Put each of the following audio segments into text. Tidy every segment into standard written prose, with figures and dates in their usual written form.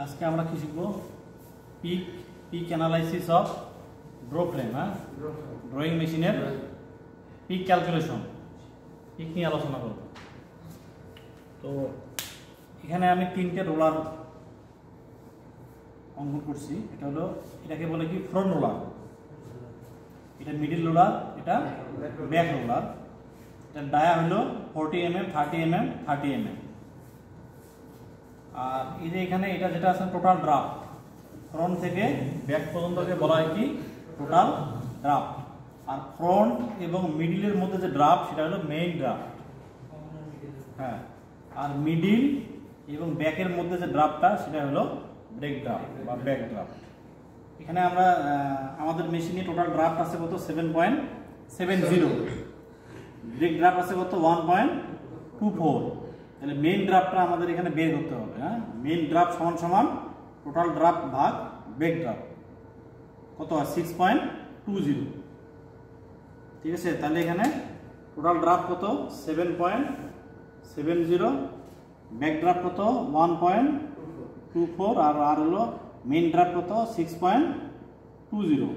আজকে আমরা কি শিখবো? Peak analysis of draw frame, drawing মেশিনের পিক ক্যালকুলেশন, পিক নিয়ে আলোচনা করব। তো এখানে আমি 3টে রোলার অঙ্কন করছি। এটাকে বলে কি ফ্রন্ট রোলার, এটা মিডিল রোলার, এটা ব্যাক রোলার। এটার ডায়া হলো 40 mm, 30 mm, 30 mm। আর এই যে এখানে এটা যেটা আছে টোটাল ড্রাফট, ফ্রন্ট থেকে ব্যাক পর্যন্তকে বলা হয় কি টোটাল ড্রাফট। আর ফ্রন্ট এবং মিডিলের মধ্যে যে ড্রাফট সেটা হলো মেইন ড্রাফট। হ্যাঁ, আর মিডিল এবং ব্যাকের মধ্যে যে ড্রাফটটা সেটা হলো ব্রেক ড্রাফট বা ব্যাক ড্রাফট। এখানে আমরা আমাদের মেশিনে টোটাল ড্রাফট আছে কত? 7.70। ব্রেক ড্রাফট আছে কত? 1.24। তাহলে মেইন ড্রাফটটা আমাদের এখানে বের করতে হবে। হ্যাঁ, মেইন ড্রাফট সমান সমান টোটাল ড্রাফট ভাগ ব্রেক ড্রাফট কত হয়? 6.20। ঠিক আছে, তাহলে এখানে টোটাল ড্রাফট কত? 7.70, ব্যাক ড্রাফট কত? 1.24, আর হলো মেইন ড্রাফট কত? 6.20।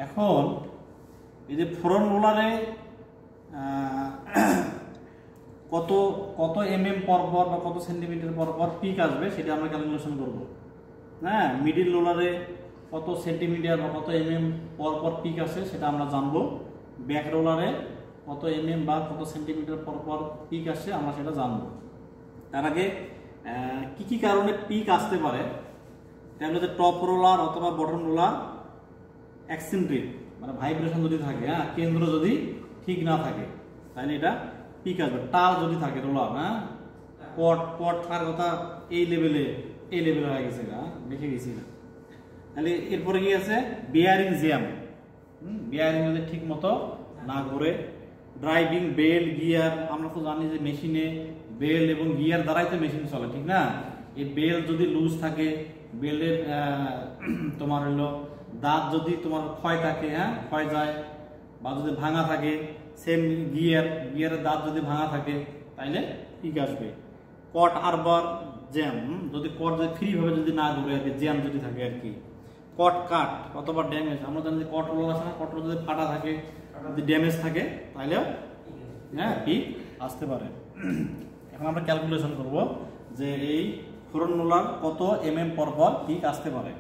এখন এই যে ফ্রন্ট রোলারে কত কত mm পর পর বা কত সেন্টিমিটার পর পর পিক আসবে সেটা আমরা ক্যালকুলেশন করব। হ্যাঁ, মিডিল রোলারে কত সেন্টিমিটার বা কত mm পর পর পিক আসে সেটা আমরা জানবো। ব্যাক রোলারে কত mm বা কত সেন্টিমিটার পর পর পিক আসে আমরা সেটা জানবো। তার আগে কি কি কারণে পিক আসতে পারে তাহলে হচ্ছে টপ রোলার অথবা বটম রোলার এক্সেন্ট্রিক মানে ভাইব্রেশন যদি থাকে, হ্যাঁ, কেন্দ্র যদি ঠিক না থাকে তাহলে এটা পিক আসবে। টাল যদি থাকে রোলার, হ্যাঁ, পট থাকার কথা এই লেভেলে হয়ে গেছে, দেখে গেছি না। তাহলে এরপরে কি আছে? বিয়ারিং জ্যাম, বিয়ারিং যদি ঠিক মতো না ঘুরে। ড্রাইভিং বেল, গিয়ার, আমরা তো জানি যে মেশিনে বেল এবং গিয়ার দ্বারাই তো মেশিন চলে, ঠিক না? এই বেল যদি লুজ থাকে, বেলের তোমার হলো দাঁত যদি তোমার ক্ষয় থাকে, হ্যাঁ, ক্ষয় যায়, বা যদি ভাঙা থাকে, সেম গিয়ারের দাঁত যদি ভাঙা থাকে তাইলে পিক আসবে। কট আরবার জ্যাম, যদি কট যদি ফ্রিভাবে যদি না ঘুরে আর কি, জ্যাম যদি থাকে আর কি। কট কাট অথবা ড্যামেজ, আমরা জানি যে কট রোলার আছে না, কট যদি ফাটা থাকে, যদি ড্যামেজ থাকে তাহলে হ্যাঁ পিক আসতে পারে। এখন আমরা ক্যালকুলেশন করব যে এই ফ্রন্ট রোলার কত mm পর পর পিক আসতে পারে।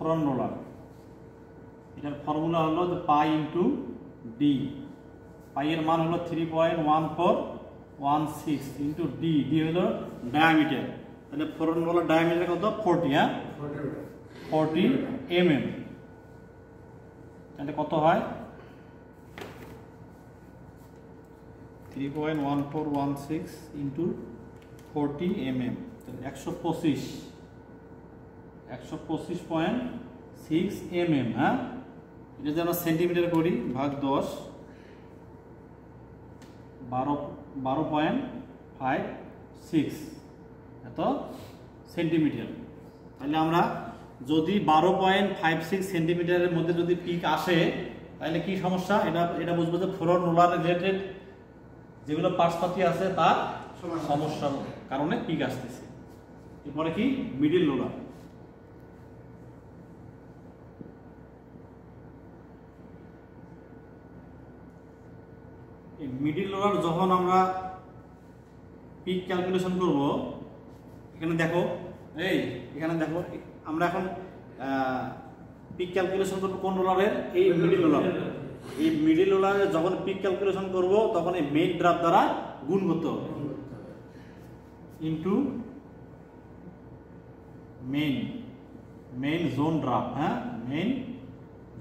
ফ্রন্ট রোলার এটার ফর্মুলা হলো যে পাই ইন্টু ডি। পাই এর মান হলো 3.1416 ইন্টু ডি। ডি হলো ডায়ামিটার। তাহলে ফ্রন্ট রোলার ডায়ামিটার কত? 40, হ্যাঁ, 40 mm। তাহলে কত হয়? 3.1416 ইন্টু 40 mm, 125.6 mm। হ্যাঁ, এটা যদি আমরা সেন্টিমিটার করি ভাগ 10, 12.56 এত সেন্টিমিটার। তাহলে আমরা যদি 12.56 সেন্টিমিটারের মধ্যে যদি পিক আসে তাহলে কি সমস্যা? এটা বুঝবো যে ফ্রন্ট রোলার রিলেটেড যেগুলো পার্টসপাতি আছে তার সমস্যার কারণে পিক আসতেছে। এরপরে কি? Middle roller. মিডিল রোলার যখন আমরা পিক ক্যালকুলেশন করব, এখানে দেখো, এখানে দেখো, আমরা এখন পিক ক্যালকুলেশন করবো কোন রোলারের? এই মিডিল রোলার। এই মিডিল রোলারে যখন পিক ক্যালকুলেশন করব তখন এই মেইন ড্রাফট দ্বারা গুণ করতে হবে ইনটু মেইন জোন ড্রাফট। হ্যাঁ, মেইন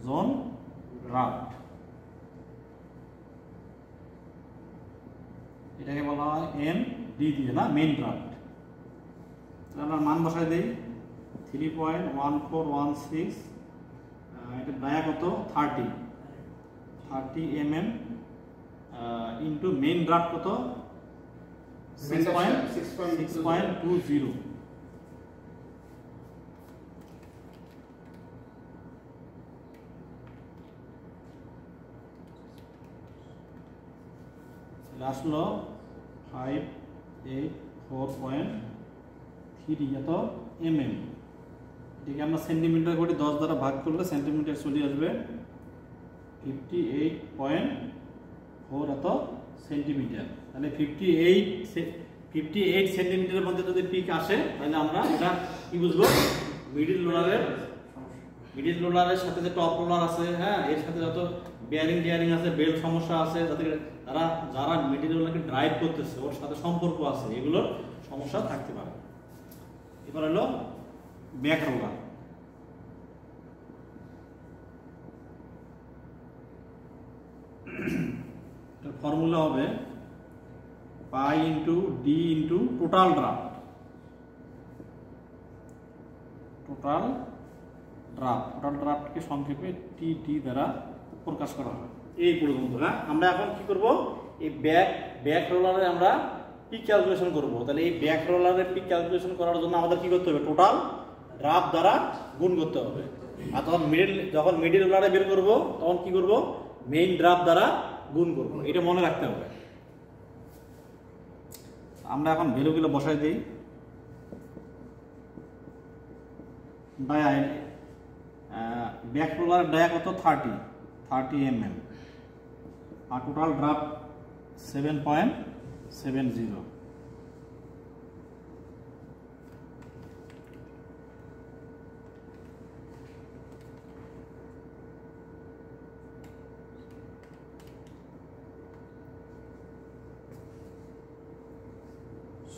জোন ড্রাফট এটাকে বলা হয় এম ডি দিয়ে, না, মেইন ড্রাফট। আমরা মান বসাই দেই 3.1416, এটা ডায়া কত? 30 mm ইন্টু মেইন ড্রাফট কত? 6.20। আসলো 584.3 এত mm। এটাকে আমরা সেন্টিমিটার করে 10 দ্বারা ভাগ করলে সেন্টিমিটার চলে আসবে 58.4 এত সেন্টিমিটার। তাহলে 58 সেন্টিমিটারের মধ্যে যদি পিক আসে তাহলে আমরা এটা কি বুঝবো, মিডিল রোলারের সাথে যে টপ রোলার আছে, হ্যাঁ, এর সাথে যত বিয়ারিং আছে, বেল্ট সমস্যা আছে, যাতে যারা মিডিল রোলারকে ড্রাইভ করতেছে ওর সাথে সম্পর্ক আছে, এগুলোর সমস্যা থাকতে পারে। এবার হলো ব্যাক রোলার। ফর্মুলা হবে pi into D into total ড্রাফটকে সংক্ষেপে টি দ্বারা প্রকাশ করা হয়। এই পর্যন্ত। হ্যাঁ, আমরা এখন কি করব, এই ব্যাক রোলারে আমরা পিক ক্যালকুলেশন করব। তাহলে এই ব্যাক রোলারের পিক ক্যালকুলেশন করার জন্য আমাদের কি করতে হবে, টোটাল ড্রাফট দ্বারা গুণ করতে হবে। আর যখন মিডিল রোলারে বের করব তখন কি করব, মেইন ড্রাফট দ্বারা গুণ করব। এটা মনে রাখতে হবে। আমরা এখন ভ্যালুগুলো বসাই দিই। ব্যাক রোলার ডায়া কত, 30 mm, আর টোটাল ড্রাফট 7.70।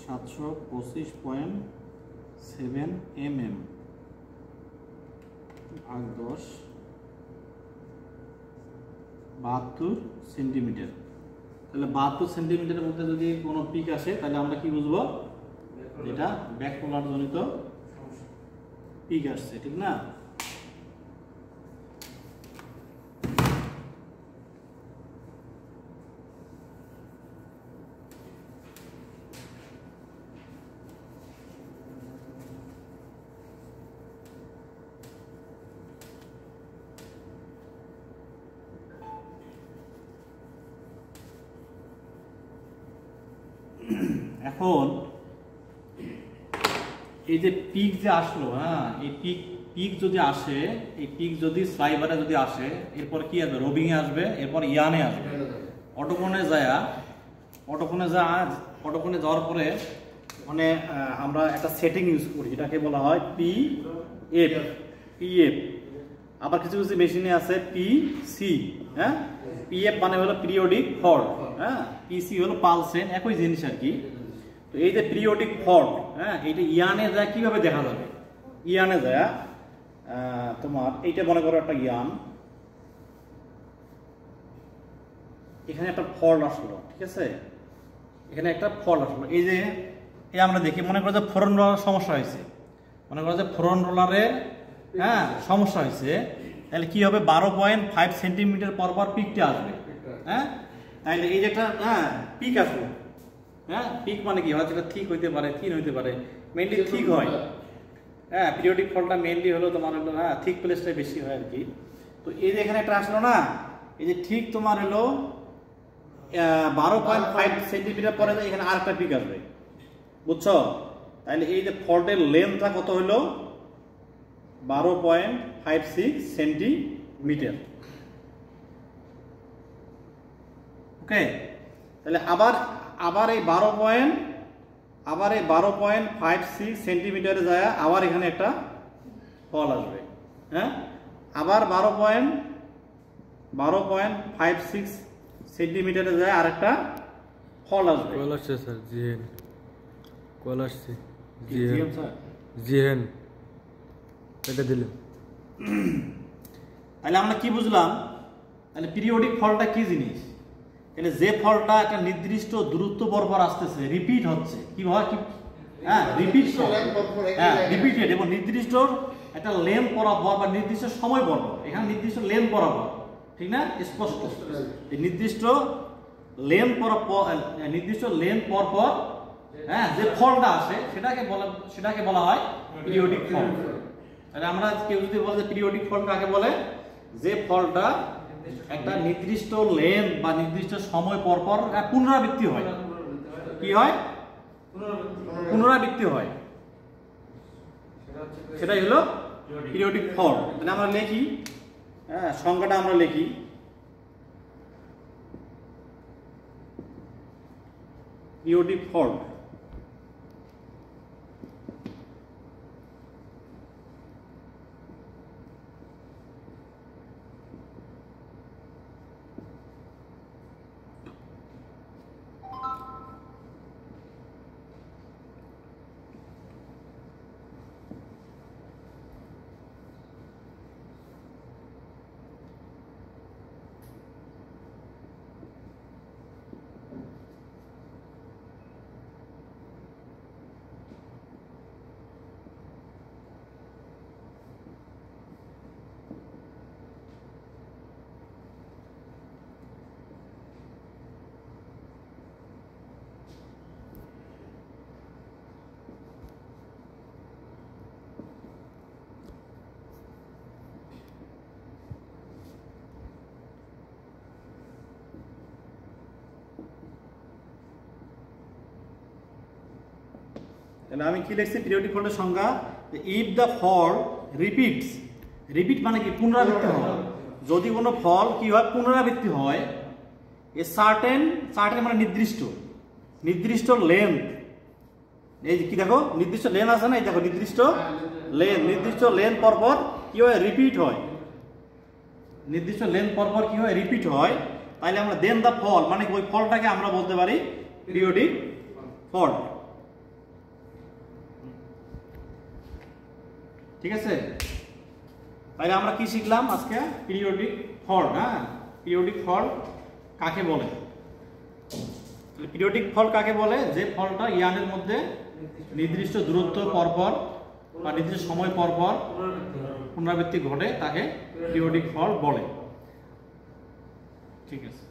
(725.7 mm) ভাগ 10, 72 সেন্টিমিটার। তাহলে 72 সেন্টিমিটারের মধ্যে যদি কোনো পিক আসে তাহলে আমরা কি বুঝবো, এটা ব্যাক রোলার জনিত পিক আসছে, ঠিক না? এখন এই যে পিক যে আসলো, হ্যাঁ, এই পিক যদি আসে, এই পিক যদি স্লাইবারে যদি আসে, এরপর কি আসবে, রবিং এ আসবে, এরপর ইয়ানে আসবে, অটোকোনে যাওয়ার পরে মানে আমরা একটা সেটিং ইউজ করি, এটাকে বলা হয় পিএফ। আবার কিছু কিছু মেশিনে আছে পিসি। হ্যাঁ, পিএফ মানে হলো পিরিয়ডিক ফল্ট, হ্যাঁ, পিসি হলো পালসেন, একই জিনিস আর কি। তো এই যে পিরিয়ডিক ফল্ট, হ্যাঁ, এইটা ইয়ানে যায় কিভাবে দেখা যাবে, ইয়ানে যায় তোমার এইটা মনে করো একটা ইয়ান, এখানে একটা ফল্ট আসলো, ঠিক আছে, এখানে একটা ফল্ট আসলো। এই যে আমরা দেখি, মনে করো যে ফ্রন্ট রোলার সমস্যা হয়েছে, হ্যাঁ সমস্যা হয়েছে, তাহলে কি হবে, 12.5 সেন্টিমিটার পর পিকটা আসবে। হ্যাঁ, তাহলে এই যে একটা পিক আসলো, হ্যাঁ, পিক মানে কি হয়, যেটা ঠিক হইতে পারে, থিন হইতে পারে, মেইনলি ঠিক হয়। হ্যাঁ, পিরিয়ডিক ফল্টটা মেইনলি হলো তোমার হলো, হ্যাঁ, থিক প্লেসটাই বেশি হয় আর কি। তো এই যে এখানে একটা আসলো না, এই যে ঠিক তোমার হলো 12.5 সেন্টিমিটার পরে এখানে আর একটা পিক আসবে, বুঝছো? তাহলে এই যে ফল্টের লেন্থটা কত হলো, 12.56 সেন্টিমিটার। ওকে, তাহলে আবার এই 12.56 সেন্টিমিটারে যায়, আবার এখানে একটা ফল আসবে। হ্যাঁ, আবার 12.56 সেন্টিমিটারে যায় আর একটা ফল আসবে। কল আসছে স্যার, কল আসছে, জিএন এটা দিলেন। তাহলে আমরা কি বুঝলাম, তাহলে পিরিয়ডিক ফলটা কি জিনিস, তাহলে যে ফলটা একটা নির্দিষ্ট দূরত্ব বরাবর আসতেছে, রিপিট হচ্ছে, কি হয়, কি, হ্যাঁ, রিপিটেড এবং নির্দিষ্ট একটা লেন্থ বরাবর বা নির্দিষ্ট সময় বরাবর, এখানে নির্দিষ্ট লেন্থ বরাবর, ঠিক না, স্পষ্ট, নির্দিষ্ট লেন্থ পরপর, হ্যাঁ, যে ফলটা আসে সেটাকে বলা হয় পিরিয়ডিক ফল। তাহলে আমরা কেউ যদি বলে যে পিরিয়ডিক ফল কাকে বলে, যে ফলটা একটা নির্দিষ্ট লেন্থ বা নির্দিষ্ট সময় পর পর পুনরাবৃত্তি হয়। কি হয়? পুনরাবৃত্তি হয়, সেটাই হলো পিরিয়ডিক ফল্ট। তাহলে আমরা লিখি, হ্যাঁ, সংজ্ঞাটা আমরা লিখি। পিরিয়ডিক ফল্ট তাহলে আমি কি লিখছি পিরিয়ডিক ফল্টের সংজ্ঞা? If the fault repeats, repeat মানে কি? পুনরাবৃত্তি হয়। যদি কোনো ফল কি হয়? পুনরাবৃত্তি হয়। এ সার্টেন, সার্টেন মানে নির্দিষ্ট, নির্দিষ্ট লেন্থ। এই কি দেখো, নির্দিষ্ট লেন্থ আছে না, এই দেখো নির্দিষ্ট লেন্থ, নির্দিষ্ট লেন্থ পর পর কি হয়? রিপিট হয়। নির্দিষ্ট লেন্থ পর পর কি হয়? রিপিট হয়। তাইলে আমরা দেন দ্য ফল মানে ওই ফলটাকে আমরা বলতে পারি পিরিয়ডিক ফল্ট। ঠিক আছে? তাহলে আমরা কি শিখলাম আজকে? Periodic fault. হ্যাঁ, পিরিয়ডিক ফল্ট কাকে বলে? পিরিয়ডিক ফল্ট কাকে বলে? যে ফলটা ইয়ানের মধ্যে নির্দিষ্ট দূরত্ব পরপর বা নির্দিষ্ট সময় পরপর পুনরাবৃত্তি ঘটে তাকে পিরিয়ডিক ফল্ট বলে। ঠিক আছে।